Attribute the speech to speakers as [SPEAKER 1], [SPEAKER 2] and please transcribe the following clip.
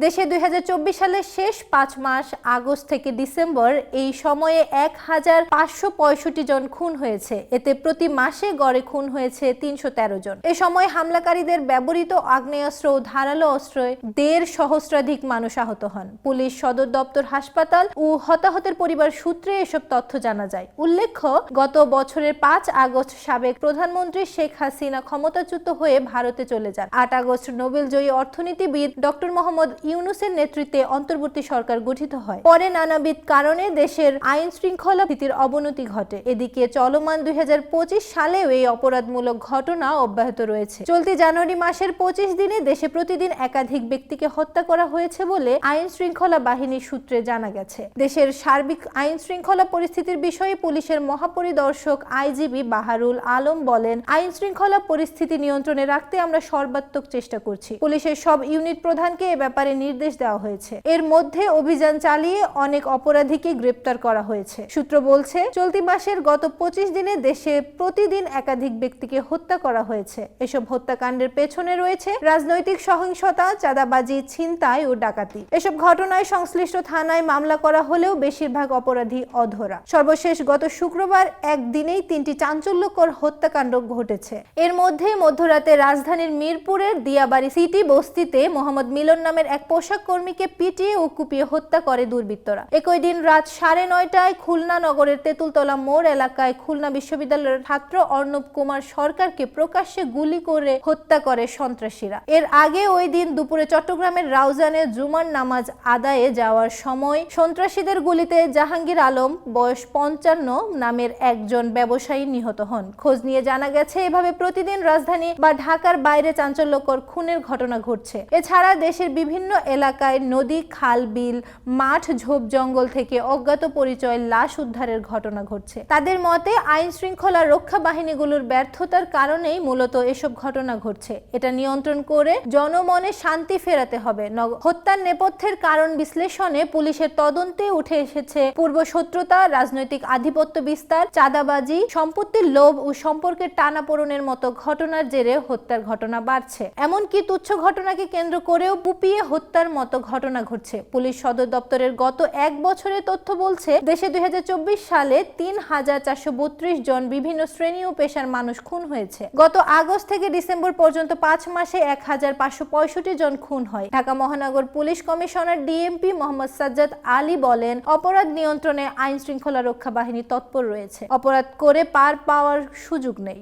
[SPEAKER 1] দেশে 2024 সালের শেষ 5 মাস আগস্ট থেকে ডিসেম্বর এই সময়ে 1565 জন খুন হয়েছে। এতে প্রতি মাসে গড়ে খুন হয়েছে 313 জন। এ সময় হামলাকারীদের ব্যবহৃত আগ্নেয়াস্ত্র ও ধারালো অস্ত্রে 1.5 সহস্রাধিক মানুষ আহত হন। পুলিশ, সদর দপ্তর, হাসপাতাল ও হতাহতের পরিবার সূত্রে এসব তথ্য জানা যায়। উল্লেখ্য, গত বছরের 5 আগস্ট সাবেক প্রধানমন্ত্রী শেখ হাসিনা ক্ষমতাচ্যুত হয়ে ভারতে চলে যান। 8 আগস্ট নোবেলজয়ী অর্থনীতিবিদ ডক্টর মোহাম্মদ ইউনূসের নেতৃত্বে অন্তর্বর্তী সরকার গঠিত হয়। পরে নানাবিধ কারণে দেশের আইন শৃঙ্খলা স্থিতির অবনতি ঘটে। এদিকে চলমান 2025 সালেও এই অপরাধমূলক ঘটনা অব্যাহত রয়েছে। চলতি জানুয়ারি মাসের 25 দিনে দেশে প্রতিদিন একাধিক ব্যক্তিকে হত্যা করা হয়েছে বলে আইন শৃঙ্খলা বাহিনীর সূত্রে জানা গেছে। দেশের সার্বিক আইন শৃঙ্খলা পরিস্থিতির বিষয়ে পুলিশের মহাপরিদর্শক আইজিপি বাহারুল আলম বলেন, আইন শৃঙ্খলা পরিস্থিতি নিয়ন্ত্রণে রাখতে আমরা সর্বাত্মক চেষ্টা করছি। পুলিশের সব ইউনিট প্রধানকে এ ব্যাপারে নির্দেশ দেওয়া হয়েছে। এর মধ্যে অভিযান চালিয়ে অনেক অপরাধীকে গ্রেপ্তার করা হয়েছে। সূত্র বলছে, চলতি মাসের গত 25 দিনে দেশে প্রতিদিন একাধিক ব্যক্তিকে হত্যা করা হয়েছে। এসব হত্যাকাণ্ডের পেছনে রয়েছে রাজনৈতিক সহিংসতা, চাঁদাবাজি, ছিনতাই ও ডাকাতি। এসব ঘটনায় সংশ্লিষ্ট থানায় মামলা করা হলেও বেশিরভাগ অপরাধী অধরা। সর্বশেষ গত শুক্রবার একদিনেই 3টি চাঞ্চল্যকর হত্যাকাণ্ড ঘটেছে। এর মধ্যে মধ্যরাতে রাজধানীর মিরপুরের দিয়াবাড়ি সিটি বস্তিতে মোহাম্মদ মিলন নামের এক পোশাক কর্মীকে পিটিয়ে ও কুপিয়ে হত্যা করে দুর্বৃত্তরা। একই দিন রাত 9:30টায় খুলনা নগরের তেঁতুলতলা মোড় এলাকায় খুলনা বিশ্ববিদ্যালয়ের ছাত্র অর্ণব কুমার সরকারকে প্রকাশ্যে গুলি করে হত্যা করে সন্ত্রাসীরা। এর আগে ওই দিন দুপুরে চট্টগ্রামের রাউজানে জুমার নামাজ আদায়ে যাওয়ার সময় সন্ত্রাসীদের গুলিতে জাহাঙ্গীর আলম বয়স 55 নামের একজন ব্যবসায়ী নিহত হন। খোঁজ নিয়ে জানা গেছে, এভাবে প্রতিদিন রাজধানী বা ঢাকার বাইরে চাঞ্চল্যকর খুনের ঘটনা ঘটছে। এছাড়া দেশের বিভিন্ন এলাকায় নদী, খাল, বিল, মাঠ, ঝোপ জঙ্গল থেকে অজ্ঞাত পরিচয় লাশ উদ্ধারের ঘটনা ঘটছে। তাদের মতে, আইন শৃঙ্খলা রক্ষা বাহিনীগুলোর ব্যর্থতার কারণেই মূলত এসব ঘটনা ঘটছে। এটা নিয়ন্ত্রণ করে জনমনে শান্তি ফেরাতে হবে। হত্যার নেপথ্যের কারণ বিশ্লেষণে পুলিশের তদন্তে উঠে এসেছে পূর্বশত্রুতা, রাজনৈতিক আধিপত্য বিস্তার, চাঁদাবাজি, সম্পত্তির লোভ ও সম্পর্কের টানাপোড়েনের মতো ঘটনার জেরে হত্যার ঘটনা বাড়ছে। এমনকি তুচ্ছ ঘটনাকে কেন্দ্র করেও কুপিয়ে হত্যার মতো ঘটনা ঘটছে। পুলিশ সদর দপ্তরের গত 1 বছরের তথ্য বলছে, দেশে 2024 সালে 3432 জন বিভিন্ন শ্রেণী ও পেশার মানুষ খুন হয়েছে। গত আগস্ট থেকে ডিসেম্বর পর্যন্ত 5 মাসে 1565 জন খুন হয়। ঢাকা মহানগর police commissioner DMP Mohammad Sajjad Ali বলেন, অপরাধ নিয়ন্ত্রণে আইন শৃঙ্খলা রক্ষা বাহিনী তৎপর রয়েছে। অপরাধ করে পার পাওয়ার সুযোগ নেই।